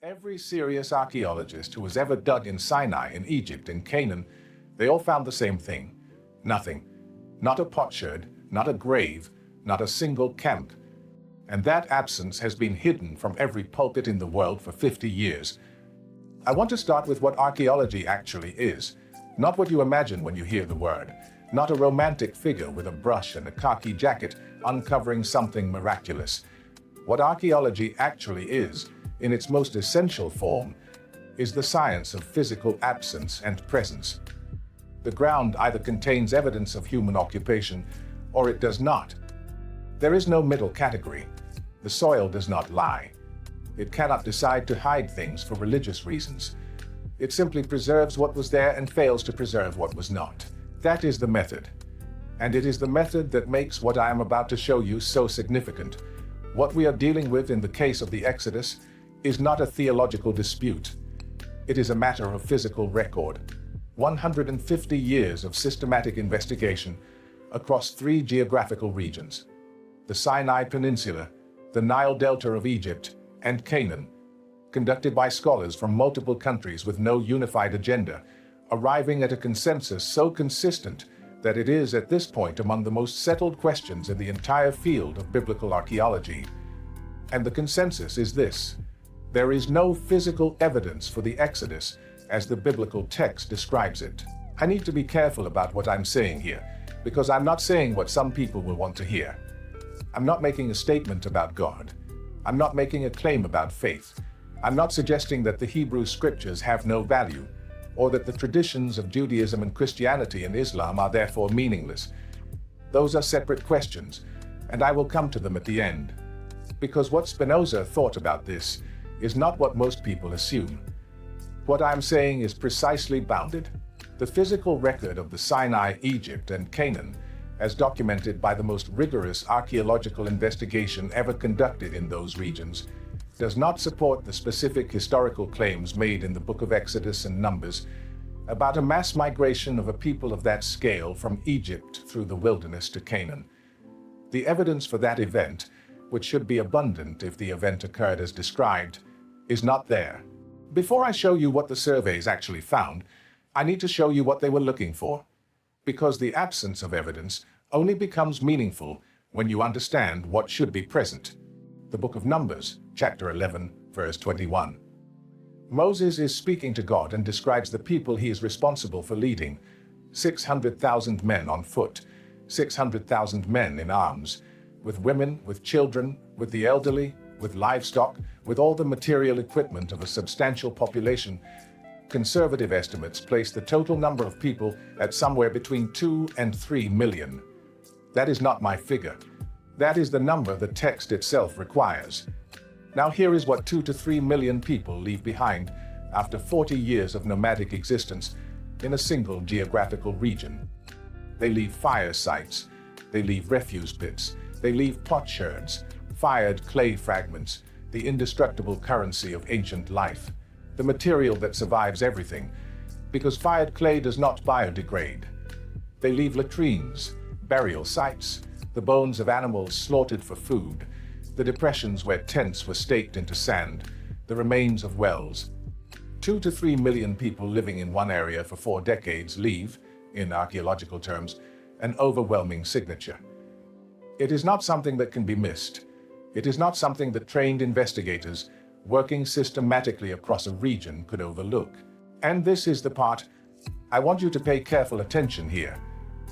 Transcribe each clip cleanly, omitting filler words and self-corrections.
Every serious archaeologist who has ever dug in Sinai, in Egypt, in Canaan, they all found the same thing. Nothing. Not a potsherd, not a grave, not a single camp. And that absence has been hidden from every pulpit in the world for 50 years. I want to start with what archaeology actually is. Not what you imagine when you hear the word. Not a romantic figure with a brush and a khaki jacket uncovering something miraculous. What archaeology actually is, in its most essential form, is the science of physical absence and presence. The ground either contains evidence of human occupation or it does not. There is no middle category. The soil does not lie. It cannot decide to hide things for religious reasons. It simply preserves what was there and fails to preserve what was not. That is the method. And it is the method that makes what I am about to show you so significant. What we are dealing with in the case of the Exodus is not a theological dispute. It is a matter of physical record. 150 years of systematic investigation across 3 geographical regions: the Sinai Peninsula, the Nile Delta of Egypt, and Canaan, conducted by scholars from multiple countries with no unified agenda, arriving at a consensus so consistent that it is at this point among the most settled questions in the entire field of biblical archaeology. And the consensus is this: there is no physical evidence for the Exodus as the biblical text describes it. I need to be careful about what I'm saying here, because I'm not saying what some people will want to hear. I'm not making a statement about God. I'm not making a claim about faith. I'm not suggesting that the Hebrew scriptures have no value, or that the traditions of Judaism and Christianity and Islam are therefore meaningless. Those are separate questions, and I will come to them at the end. Because what SPINOZA thought about this is not what most people assume. What I'm saying is precisely bounded. The physical record of the Sinai, Egypt, and Canaan, as documented by the most rigorous archaeological investigation ever conducted in those regions, does not support the specific historical claims made in the book of Exodus and Numbers about a mass migration of a people of that scale from Egypt through the wilderness to Canaan. The evidence for that event, which should be abundant if the event occurred as described, is not there. Before I show you what the surveys actually found, I need to show you what they were looking for, because the absence of evidence only becomes meaningful when you understand what should be present. The book of Numbers, chapter 11, verse 21. Moses is speaking to God and describes the people he is responsible for leading: 600,000 men on foot, 600,000 men in arms, with women, with children, with the elderly, with livestock, with all the material equipment of a substantial population. Conservative estimates place the total number of people at somewhere between 2 and 3 million. That is not my figure. That is the number the text itself requires. Now here is what 2 to 3 million people leave behind after 40 years of nomadic existence in a single geographical region. They leave fire sites, they leave refuse pits, they leave potsherds, fired clay fragments, the indestructible currency of ancient life, the material that survives everything, because fired clay does not biodegrade. They leave latrines, burial sites, the bones of animals slaughtered for food, the depressions where tents were staked into sand, the remains of wells. 2 to 3 million people living in one area for 4 decades leave, in archaeological terms, an overwhelming signature. It is not something that can be missed. It is not something that trained investigators working systematically across a region could overlook. And this is the part I want you to pay careful attention here.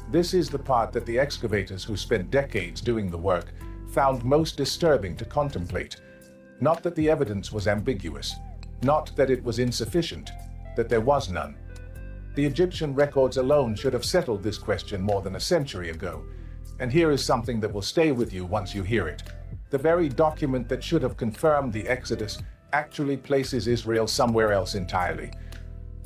This is the part that the excavators who spent decades doing the work found most disturbing to contemplate. Not that the evidence was ambiguous, not that it was insufficient, that there was none. The Egyptian records alone should have settled this question more than a century ago. And here is something that will stay with you once you hear it. The very document that should have confirmed the Exodus actually places Israel somewhere else entirely.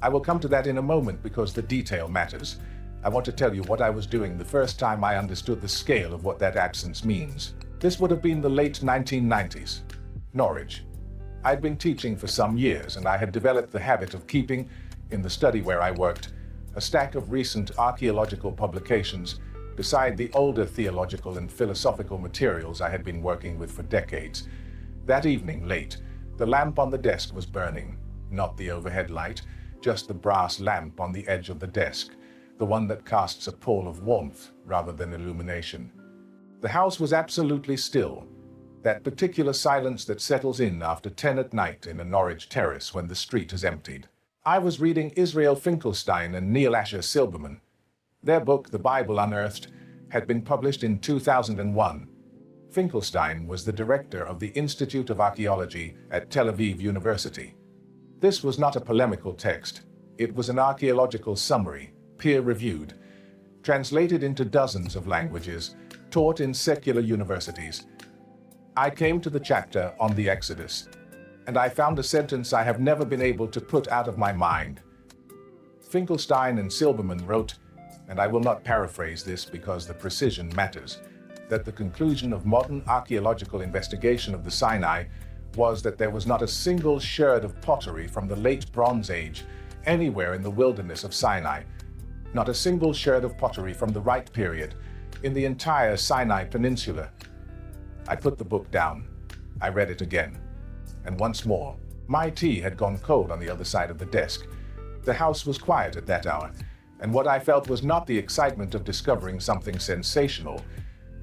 I will come to that in a moment because the detail matters. I want to tell you what I was doing the first time I understood the scale of what that absence means. This would have been the late 1990s. Norwich. I'd been teaching for some years, and I had developed the habit of keeping, in the study where I worked, a stack of recent archaeological publications beside the older theological and philosophical materials I had been working with for decades. That evening, late, The lamp on the desk was burning, not the overhead light, just the brass lamp on the edge of the desk, the one that casts a pall of warmth rather than illumination. The house was absolutely still, that particular silence that settles in after 10 at night in a Norwich terrace when the street is emptied. I was reading Israel Finkelstein and Neil Asher Silberman. Their book, The Bible Unearthed, had been published in 2001. Finkelstein was the director of the Institute of Archaeology at Tel Aviv University. This was not a polemical text. It was an archaeological summary, peer-reviewed, translated into dozens of languages, taught in secular universities. I came to the chapter on the Exodus, and I found a sentence I have never been able to put out of my mind. Finkelstein and Silberman wrote, and I will not paraphrase this because the precision matters, that the conclusion of modern archaeological investigation of the Sinai was that there was not a single sherd of pottery from the late Bronze Age anywhere in the wilderness of Sinai, not a single sherd of pottery from the right period in the entire Sinai Peninsula. I put the book down. I read it again. And once more. My tea had gone cold on the other side of the desk. The house was quiet at that hour, and what I felt was not the excitement of discovering something sensational.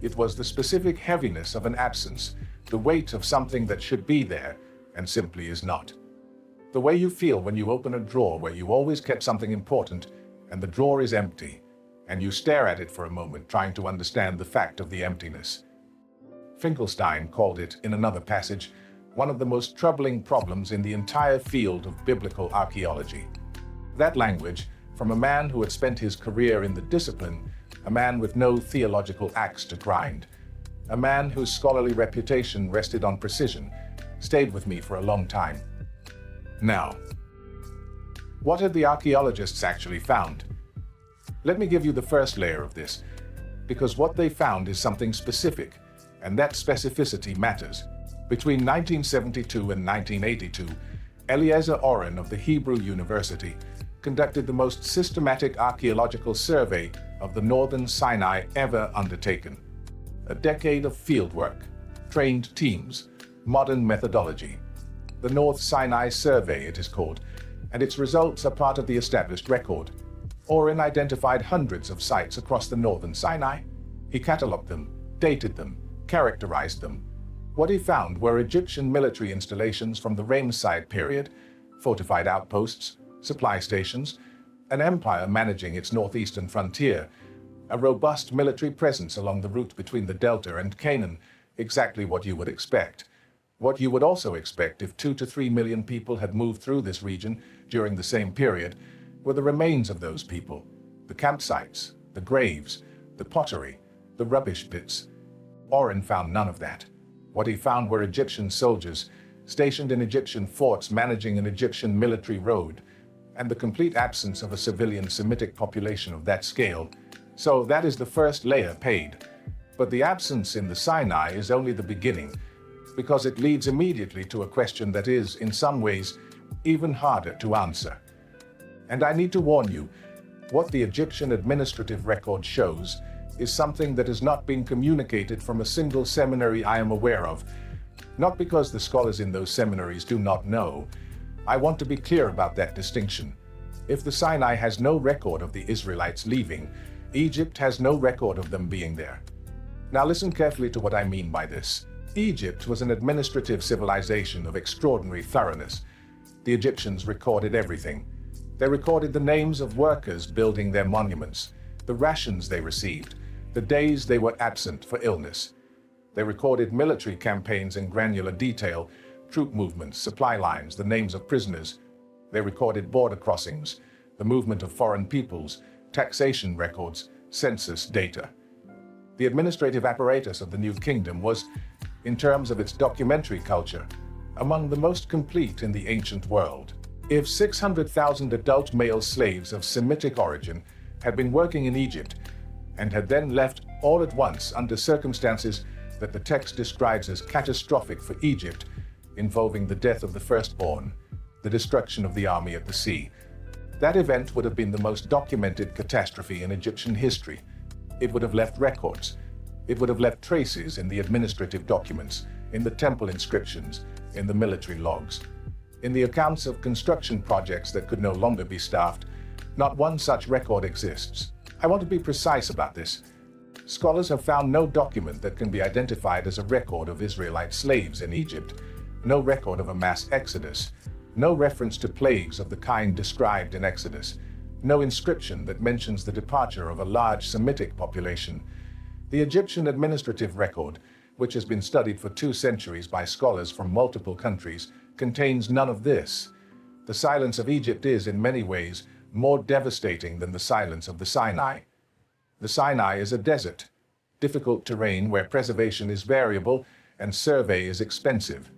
It was the specific heaviness of an absence, the weight of something that should be there and simply is not. The way you feel when you open a drawer where you always kept something important and the drawer is empty, and you stare at it for a moment trying to understand the fact of the emptiness. Finkelstein called it, in another passage, one of the most troubling problems in the entire field of biblical archaeology. That language, from a man who had spent his career in the discipline, a man with no theological axe to grind, a man whose scholarly reputation rested on precision, stayed with me for a long time. Now, what had the archaeologists actually found? Let me give you the first layer of this, because what they found is something specific, and that specificity matters. Between 1972 and 1982, Eliezer Oren of the Hebrew University conducted the most systematic archaeological survey of the northern Sinai ever undertaken. A decade of fieldwork, trained teams, modern methodology. The North Sinai Survey, it is called, and its results are part of the established record. Oren identified hundreds of sites across the northern Sinai. He catalogued them, dated them, characterized them. What he found were Egyptian military installations from the Ramesside period, fortified outposts, supply stations, an empire managing its northeastern frontier, a robust military presence along the route between the Delta and Canaan, exactly what you would expect. What you would also expect if 2 to 3 million people had moved through this region during the same period were the remains of those people, the campsites, the graves, the pottery, the rubbish pits. Oren found none of that. What he found were Egyptian soldiers stationed in Egyptian forts managing an Egyptian military road, and the complete absence of a civilian Semitic population of that scale. So that is the first layer paid. But the absence in the Sinai is only the beginning, because it leads immediately to a question that is, in some ways, even harder to answer. And I need to warn you, what the Egyptian administrative record shows is something that has not been communicated from a single seminary I am aware of. Not because the scholars in those seminaries do not know. I want to be clear about that distinction. If the Sinai has no record of the Israelites leaving, Egypt has no record of them being there. Now listen carefully to what I mean by this. Egypt was an administrative civilization of extraordinary thoroughness. The Egyptians recorded everything. They recorded the names of workers building their monuments, the rations they received, the days they were absent for illness. They recorded military campaigns in granular detail, troop movements, supply lines, the names of prisoners. They recorded border crossings, the movement of foreign peoples, taxation records, census data. The administrative apparatus of the New Kingdom was, in terms of its documentary culture, among the most complete in the ancient world. If 600,000 adult male slaves of Semitic origin had been working in Egypt and had then left all at once under circumstances that the text describes as catastrophic for Egypt, involving the death of the firstborn, the destruction of the army at the sea, that event would have been the most documented catastrophe in Egyptian history. It would have left records. It would have left traces in the administrative documents, in the temple inscriptions, in the military logs, in the accounts of construction projects that could no longer be staffed. Not one such record exists. I want to be precise about this. Scholars have found no document that can be identified as a record of Israelite slaves in Egypt, no record of a mass exodus, no reference to plagues of the kind described in Exodus, no inscription that mentions the departure of a large Semitic population. The Egyptian administrative record, which has been studied for 2 centuries by scholars from multiple countries, contains none of this. The silence of Egypt is, in many ways, more devastating than the silence of the Sinai. The Sinai is a desert, difficult terrain where preservation is variable and survey is expensive.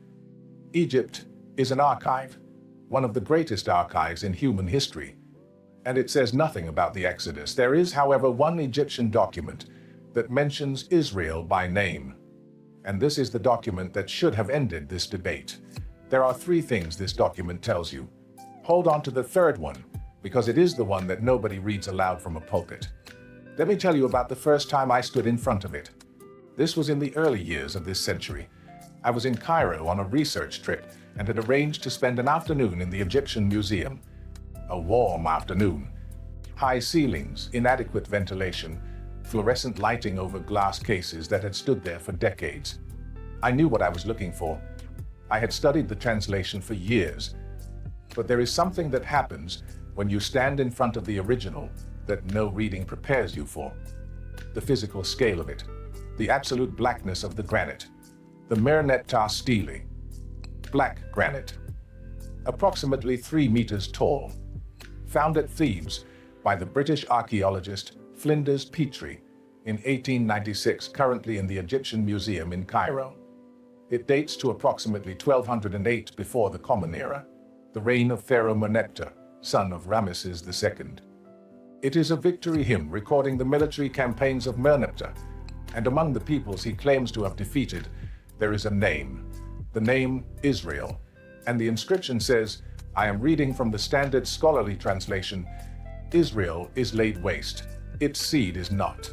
Egypt is an archive, one of the greatest archives in human history. And it says nothing about the Exodus. There is, however, one Egyptian document that mentions Israel by name. And this is the document that should have ended this debate. There are 3 things this document tells you. Hold on to the third one, because it is the one that nobody reads aloud from a pulpit. Let me tell you about the first time I stood in front of it. This was in the early years of this century. I was in Cairo on a research trip and had arranged to spend an afternoon in the Egyptian Museum. A warm afternoon. High ceilings, inadequate ventilation, fluorescent lighting over glass cases that had stood there for decades. I knew what I was looking for. I had studied the translation for years. But there is something that happens when you stand in front of the original that no reading prepares you for. The physical scale of it, the absolute blackness of the granite, the Merneptah Stele, black granite, approximately 3 meters tall, found at Thebes by the British archaeologist Flinders Petrie in 1896, currently in the Egyptian Museum in Cairo. It dates to approximately 1208 before the Common Era, the reign of Pharaoh Merneptah, son of Ramesses II. It is a victory hymn recording the military campaigns of Merneptah, and among the peoples he claims to have defeated, there is a name, the name Israel, and the inscription says, I am reading from the standard scholarly translation, Israel is laid waste, its seed is not.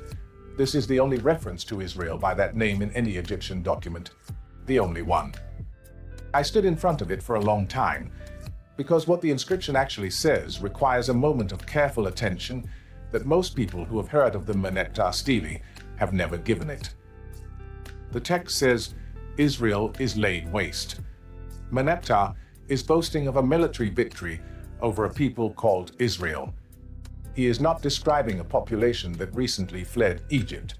This is the only reference to Israel by that name in any Egyptian document, the only one. I stood in front of it for a long time, because what the inscription actually says requires a moment of careful attention that most people who have heard of the Merneptah Stele have never given it. The text says, Israel is laid waste. Merneptah is boasting of a military victory over a people called Israel. He is not describing a population that recently fled Egypt.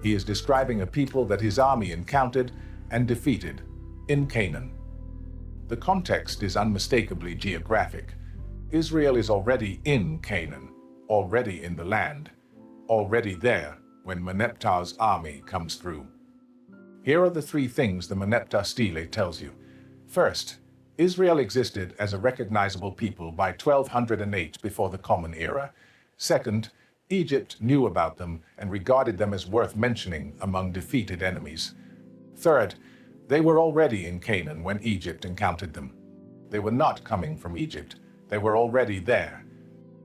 He is describing a people that his army encountered and defeated in Canaan. The context is unmistakably geographic. Israel is already in Canaan, already in the land, already there when Merneptah's army comes through. Here are the 3 things the Merneptah Stele tells you. First, Israel existed as a recognizable people by 1208 before the Common Era. Second, Egypt knew about them and regarded them as worth mentioning among defeated enemies. Third, they were already in Canaan when Egypt encountered them. They were not coming from Egypt. They were already there.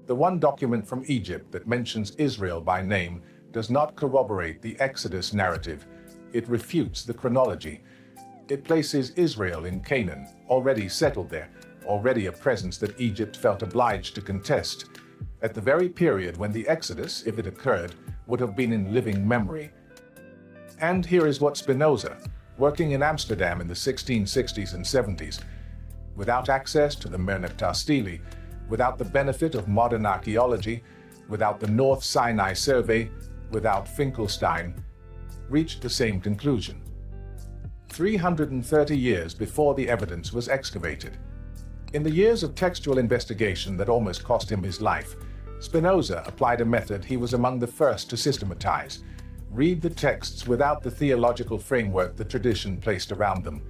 The one document from Egypt that mentions Israel by name does not corroborate the Exodus narrative. It refutes the chronology. It places Israel in Canaan, already settled there, already a presence that Egypt felt obliged to contest, at the very period when the Exodus, if it occurred, would have been in living memory. And here is what Spinoza, working in Amsterdam in the 1660s and 70s, without access to the Merneptah Stele, without the benefit of modern archaeology, without the North Sinai survey, without Finkelstein, reached the same conclusion. 330 years before the evidence was excavated. In the years of textual investigation that almost cost him his life, Spinoza applied a method he was among the first to systematize. Read the texts without the theological framework the tradition placed around them.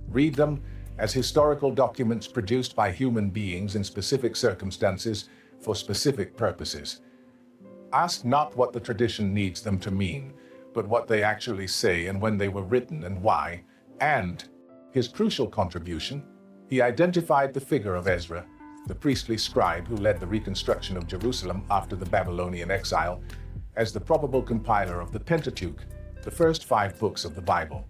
Read them as historical documents produced by human beings in specific circumstances for specific purposes. Ask not what the tradition needs them to mean, but what they actually say and when they were written and why. And his crucial contribution, he identified the figure of Ezra, the priestly scribe who led the reconstruction of Jerusalem after the Babylonian exile, as the probable compiler of the Pentateuch, the first 5 books of the Bible.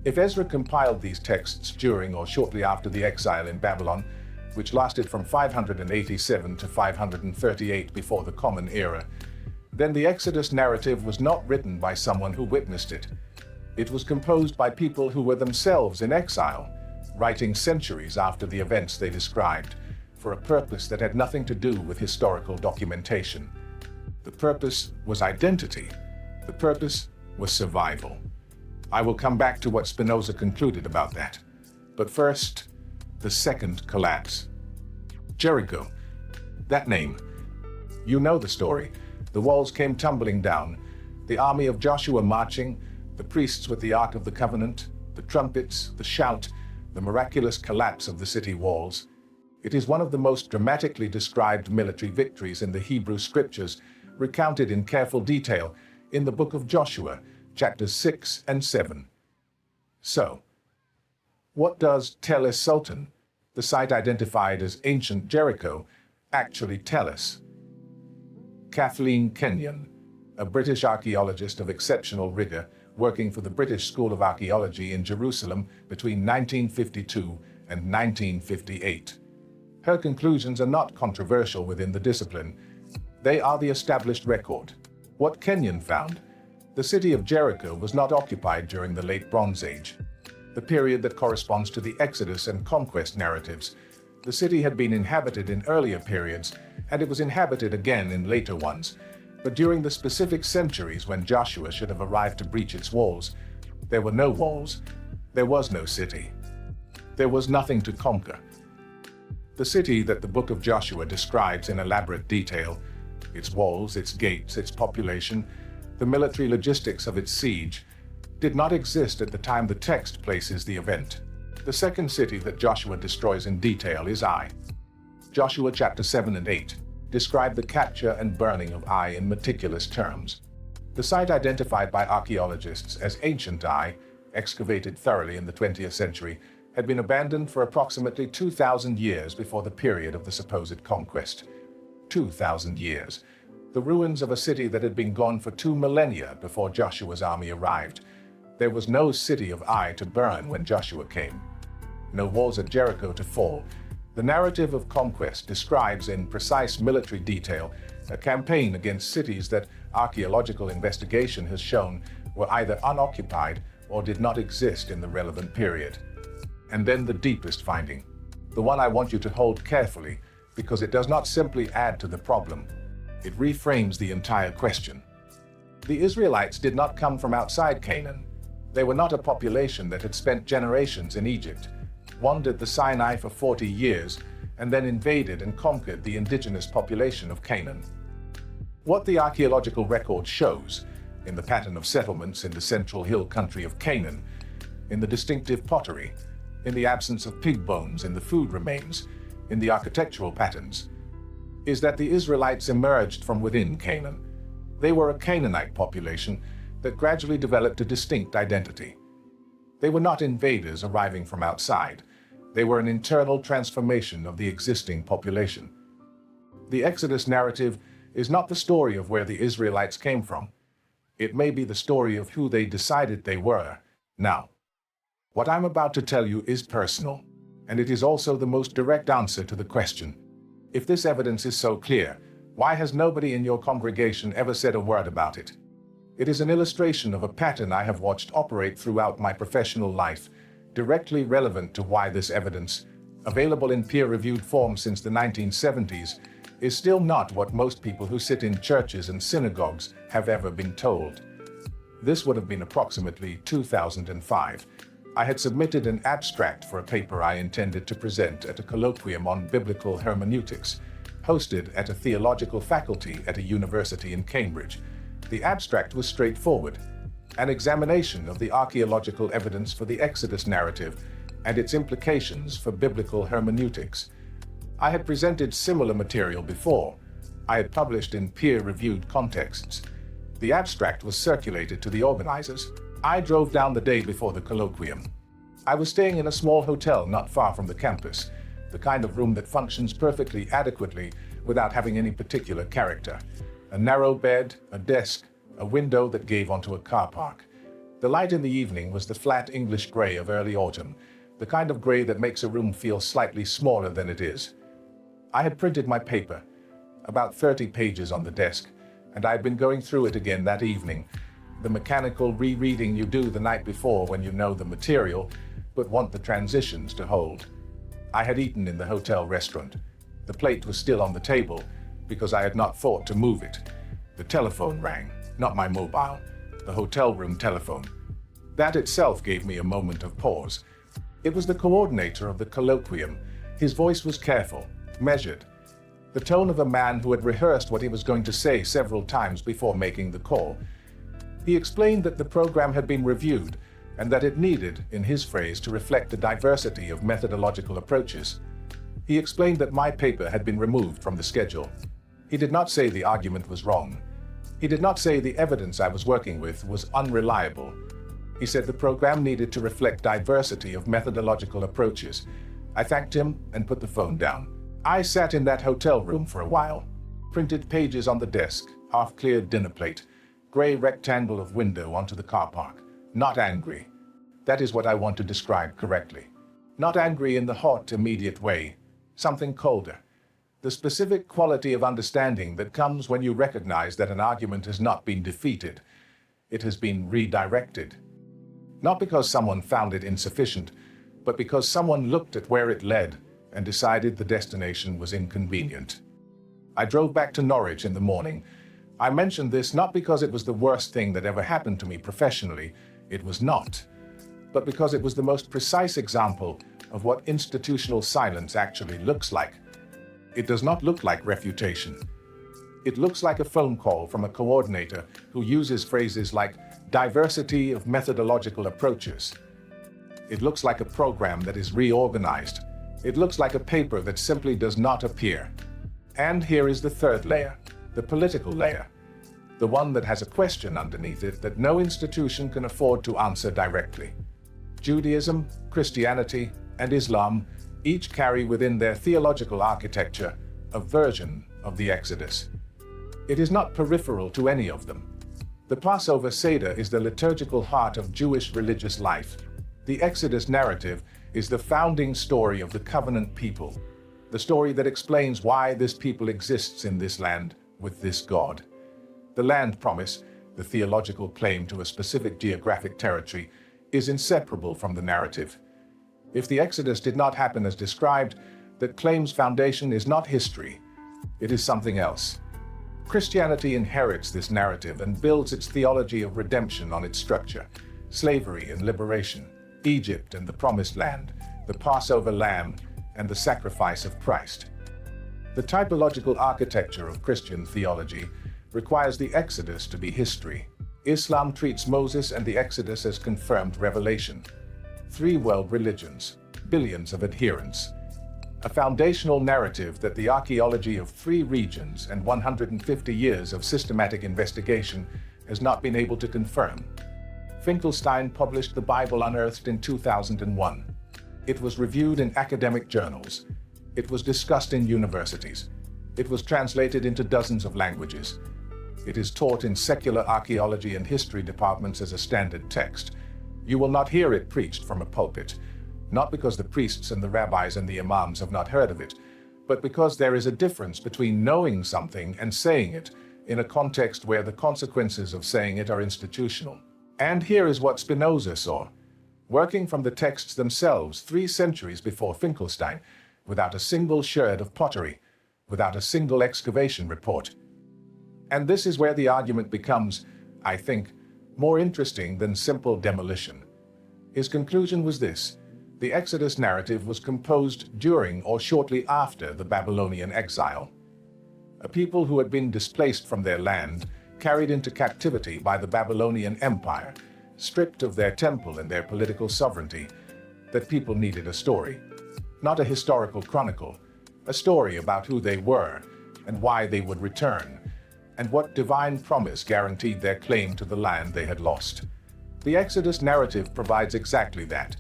If Ezra compiled these texts during or shortly after the exile in Babylon, which lasted from 587 to 538 before the Common Era, then the Exodus narrative was not written by someone who witnessed it. It was composed by people who were themselves in exile, writing centuries after the events they described, for a purpose that had nothing to do with historical documentation. The purpose was identity. The purpose was survival. I will come back to what SPINOZA concluded about that. But first, the second collapse. Jericho. That name. You know the story. The walls came tumbling down, the army of Joshua marching, the priests with the Ark of the Covenant, the trumpets, the shout, the miraculous collapse of the city walls. It is one of the most dramatically described military victories in the Hebrew Scriptures, recounted in careful detail in the book of Joshua, chapters 6 and 7. So, what does Tel Es Sultan, the site identified as ancient Jericho, actually tell us? Kathleen Kenyon, a British archaeologist of exceptional rigor, working for the British School of Archaeology in Jerusalem between 1952 and 1958. Her conclusions are not controversial within the discipline. They are the established record. What Kenyon found: the city of Jericho was not occupied during the Late Bronze Age, the period that corresponds to the Exodus and conquest narratives. The city had been inhabited in earlier periods, and it was inhabited again in later ones. But during the specific centuries when Joshua should have arrived to breach its walls, there were no walls. There was no city. There was nothing to conquer. The city that the book of Joshua describes in elaborate detail, its walls, its gates, its population, the military logistics of its siege, did not exist at the time the text places the event. The second city that Joshua destroys in detail is Ai. Joshua chapter 7 and 8 describe the capture and burning of Ai in meticulous terms. The site identified by archaeologists as ancient Ai, excavated thoroughly in the 20th century, had been abandoned for approximately 2,000 years before the period of the supposed conquest. 2,000 years. The ruins of a city that had been gone for 2 millennia before Joshua's army arrived. There was no city of Ai to burn when Joshua came. No walls at Jericho to fall. The narrative of conquest describes in precise military detail a campaign against cities that archaeological investigation has shown were either unoccupied or did not exist in the relevant period. And then the deepest finding, the one I want you to hold carefully because it does not simply add to the problem, it reframes the entire question. The Israelites did not come from outside Canaan. They were not a population that had spent generations in Egypt, wandered the Sinai for 40 years, and then invaded and conquered the indigenous population of Canaan. What the archaeological record shows, in the pattern of settlements in the central hill country of Canaan, in the distinctive pottery, in the absence of pig bones in the food remains, in the architectural patterns, is that the Israelites emerged from within Canaan. They were a Canaanite population that gradually developed a distinct identity. They were not invaders arriving from outside. They were an internal transformation of the existing population. The Exodus narrative is not the story of where the Israelites came from. It may be the story of who they decided they were. Now, what I'm about to tell you is personal, and it is also the most direct answer to the question. If this evidence is so clear, why has nobody in your congregation ever said a word about it? It is an illustration of a pattern I have watched operate throughout my professional life, directly relevant to why this evidence, available in peer-reviewed form since the 1970s, is still not what most people who sit in churches and synagogues have ever been told. This would have been approximately 2005. I had submitted an abstract for a paper I intended to present at a colloquium on biblical hermeneutics, hosted at a theological faculty at a university in Cambridge. The abstract was straightforward, an examination of the archaeological evidence for the Exodus narrative and its implications for biblical hermeneutics. I had presented similar material before. I had published in peer-reviewed contexts. The abstract was circulated to the organizers. I drove down the day before the colloquium. I was staying in a small hotel not far from the campus, the kind of room that functions perfectly adequately without having any particular character. A narrow bed, a desk, a window that gave onto a car park. The light in the evening was the flat English grey of early autumn, the kind of grey that makes a room feel slightly smaller than it is. I had printed my paper, about 30 pages on the desk, and I had been going through it again that evening, the mechanical rereading you do the night before when you know the material, but want the transitions to hold. I had eaten in the hotel restaurant. The plate was still on the table, because I had not thought to move it. The telephone rang, not my mobile, the hotel room telephone. That itself gave me a moment of pause. It was the coordinator of the colloquium. His voice was careful, measured, the tone of a man who had rehearsed what he was going to say several times before making the call. He explained that the program had been reviewed and that it needed, in his phrase, to reflect the diversity of methodological approaches. He explained that my paper had been removed from the schedule. He did not say the argument was wrong. He did not say the evidence I was working with was unreliable. He said the program needed to reflect diversity of methodological approaches. I thanked him and put the phone down. I sat in that hotel room for a while, printed pages on the desk, half-cleared dinner plate, grey rectangle of window onto the car park. Not angry. That is what I want to describe correctly. Not angry in the hot, immediate way. Something colder. The specific quality of understanding that comes when you recognize that an argument has not been defeated. It has been redirected. Not because someone found it insufficient, but because someone looked at where it led and decided the destination was inconvenient. I drove back to Norwich in the morning. I mentioned this not because it was the worst thing that ever happened to me professionally. It was not. But because it was the most precise example of what institutional silence actually looks like. It does not look like refutation. It looks like a phone call from a coordinator who uses phrases like diversity of methodological approaches. It looks like a program that is reorganized. It looks like a paper that simply does not appear. And here is the third layer, the political layer, the one that has a question underneath it that no institution can afford to answer directly. Judaism, Christianity, and Islam each carry within their theological architecture a version of the Exodus. It is not peripheral to any of them. The Passover Seder is the liturgical heart of Jewish religious life. The Exodus narrative is the founding story of the covenant people, the story that explains why this people exists in this land with this God. The land promise, the theological claim to a specific geographic territory, is inseparable from the narrative. If the Exodus did not happen as described, that claim's foundation is not history, it is something else. Christianity inherits this narrative and builds its theology of redemption on its structure, slavery and liberation, Egypt and the Promised Land, the Passover lamb, and the sacrifice of Christ. The typological architecture of Christian theology requires the Exodus to be history. Islam treats Moses and the Exodus as confirmed revelation. Three world religions, billions of adherents. A foundational narrative that the archaeology of 3 regions and 150 years of systematic investigation has not been able to confirm. Finkelstein published The Bible Unearthed in 2001. It was reviewed in academic journals. It was discussed in universities. It was translated into dozens of languages. It is taught in secular archaeology and history departments as a standard text. You will not hear it preached from a pulpit, not because the priests and the rabbis and the imams have not heard of it, but because there is a difference between knowing something and saying it in a context where the consequences of saying it are institutional. And here is what Spinoza saw. Working from the texts themselves 3 centuries before Finkelstein, without a single sherd of pottery, without a single excavation report. And this is where the argument becomes, I think, more interesting than simple demolition. His conclusion was this: the Exodus narrative was composed during or shortly after the Babylonian exile. A people who had been displaced from their land, carried into captivity by the Babylonian Empire, stripped of their temple and their political sovereignty, that people needed a story. Not a historical chronicle, a story about who they were and why they would return, and what divine promise guaranteed their claim to the land they had lost. The Exodus narrative provides exactly that.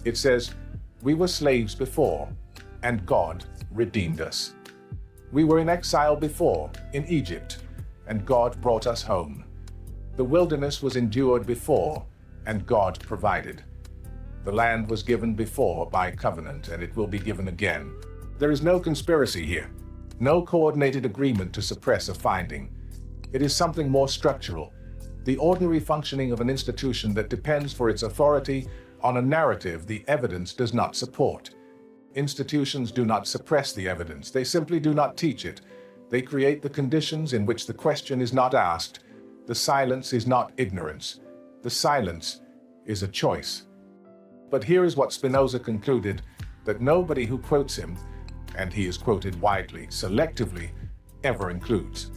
It says, we were slaves before, and God redeemed us. We were in exile before, in Egypt, and God brought us home. The wilderness was endured before, and God provided. The land was given before by covenant, and it will be given again. There is no conspiracy here, no coordinated agreement to suppress a finding. It is something more structural, the ordinary functioning of an institution that depends for its authority on a narrative the evidence does not support. Institutions do not suppress the evidence, they simply do not teach it. They create the conditions in which the question is not asked. The silence is not ignorance. The silence is a choice. But here is what Spinoza concluded, that nobody who quotes him, and he is quoted widely, selectively, ever includes.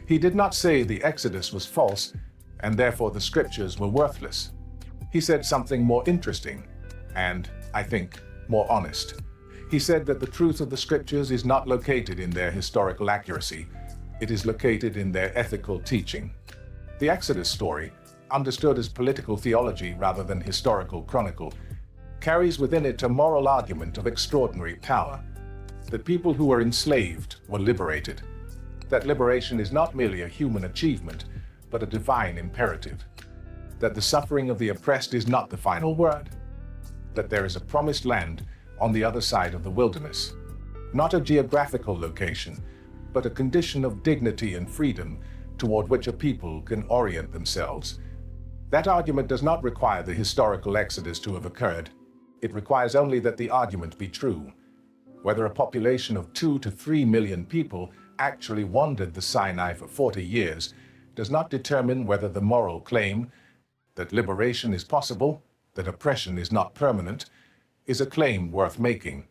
He did not say the Exodus was false, and therefore the scriptures were worthless. He said something more interesting, and, I think, more honest. He said that the truth of the scriptures is not located in their historical accuracy. It is located in their ethical teaching. The Exodus story, understood as political theology rather than historical chronicle, carries within it a moral argument of extraordinary power. That people who were enslaved were liberated. That liberation is not merely a human achievement, but a divine imperative. That the suffering of the oppressed is not the final word. That there is a promised land on the other side of the wilderness. Not a geographical location, but a condition of dignity and freedom toward which a people can orient themselves. That argument does not require the historical Exodus to have occurred. It requires only that the argument be true. Whether a population of 2 to 3 million people actually wandered the Sinai for 40 years does not determine whether the moral claim that liberation is possible, that oppression is not permanent, is a claim worth making.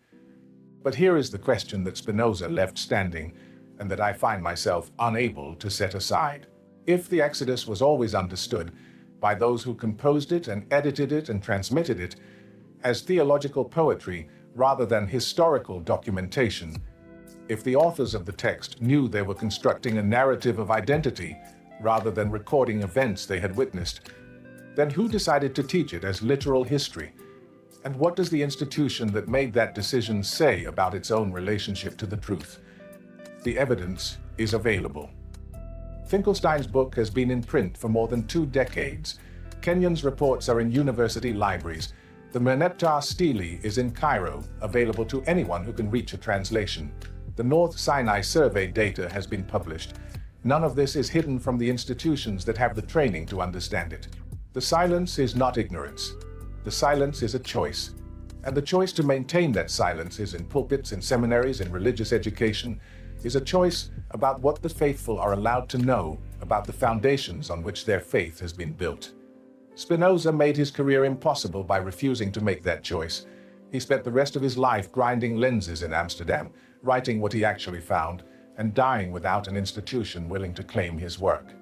But here is the question that Spinoza left standing, and that I find myself unable to set aside. If the Exodus was always understood by those who composed it and edited it and transmitted it as theological poetry rather than historical documentation, if the authors of the text knew they were constructing a narrative of identity rather than recording events they had witnessed, then who decided to teach it as literal history? And what does the institution that made that decision say about its own relationship to the truth? The evidence is available. Finkelstein's book has been in print for more than 2 decades. Kenyon's reports are in university libraries. The Merneptah Stele is in Cairo, available to anyone who can reach a translation. The North Sinai survey data has been published. None of this is hidden from the institutions that have the training to understand it. The silence is not ignorance. The silence is a choice. And the choice to maintain that silence is in pulpits, in seminaries, in religious education, is a choice about what the faithful are allowed to know about the foundations on which their faith has been built. Spinoza made his career impossible by refusing to make that choice. He spent the rest of his life grinding lenses in Amsterdam, writing what he actually found, and dying without an institution willing to claim his work.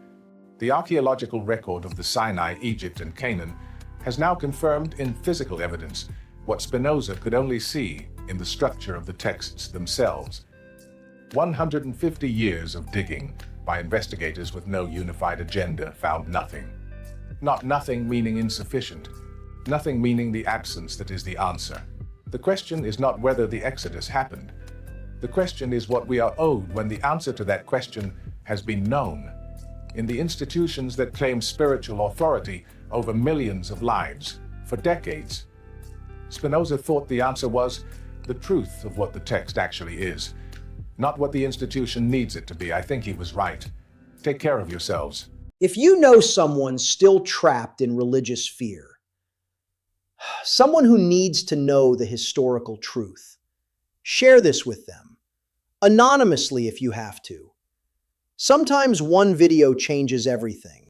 The archaeological record of the Sinai, Egypt, and Canaan has now confirmed in physical evidence what Spinoza could only see in the structure of the texts themselves. 150 years of digging by investigators with no unified agenda found nothing. Not nothing meaning insufficient, nothing meaning the absence that is the answer. The question is not whether the Exodus happened. The question is what we are owed when the answer to that question has been known. In the institutions that claim spiritual authority over millions of lives for decades, Spinoza thought the answer was the truth of what the text actually is, not what the institution needs it to be. I think he was right. Take care of yourselves. If you know someone still trapped in religious fear, someone who needs to know the historical truth, share this with them, anonymously if you have to. Sometimes one video changes everything.